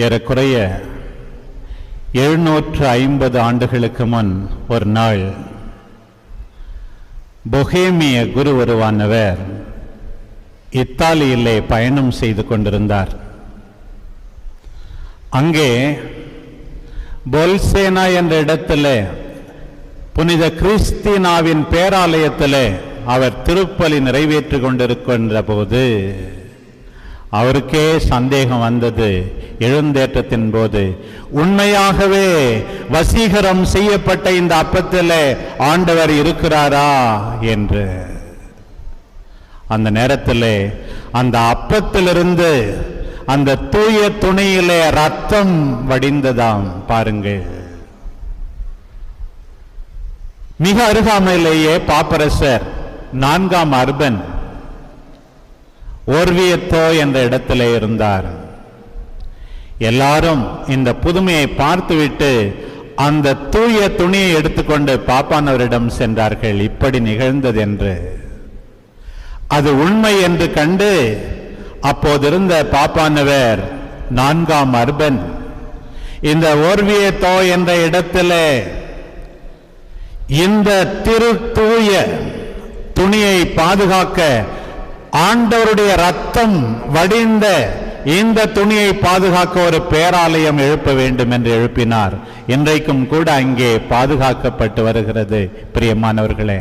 ஏறக்குறைய 750 ஆண்டுகளுக்கு முன் ஒரு நாள் பொஹேமிய குரு ஒருவானவர் இத்தாலியிலே பயணம் செய்து கொண்டிருந்தார். அங்கே பொல்சேனா என்ற இடத்திலே புனித கிறிஸ்தினாவின் பேராலயத்திலே அவர் திருப்பலி நிறைவேற்றி கொண்டிருக்கின்ற போது அவருக்கே சந்தேகம் வந்தது. எழுந்தேற்றத்தின் போது உண்மையாகவே வசீகரம் செய்யப்பட்ட இந்த அப்பத்திலே ஆண்டவர் இருக்கிறாரா என்று. அந்த நேரத்திலே அந்த அப்பத்திலிருந்து அந்த தூய துணியிலே ரத்தம் வடிந்ததாம். பாருங்கள், மிக அருகாமையிலேயே பாப்பரசர் 4ஆம் அர்பன் ஓர்வியத்தோ என்ற இடத்திலே இருந்தார். எல்லாரும் இந்த புதுமையை பார்த்துவிட்டு அந்த தூய துணியை எடுத்துக்கொண்டு பாப்பானவரிடம் சென்றார்கள். இப்படி நிகழ்ந்தது என்று, அது உண்மை என்று கண்டு அப்போதிருந்த பாப்பானவர் 4ஆம் அர்பன் இந்த ஓர்வியத்தோ என்ற இடத்திலே இந்த திரு தூய துணியை பாதுகாக்க, ஆண்டவருடைய ரத்தம் வடிந்த இந்த துணியை பாதுகாக்க ஒரு பேராலயம் எழுப்ப வேண்டும் என்று எழுப்பினார். இன்றைக்கும் கூட அங்கே பாதுகாக்கப்பட்டு வருகிறது. பிரியமானவர்களே,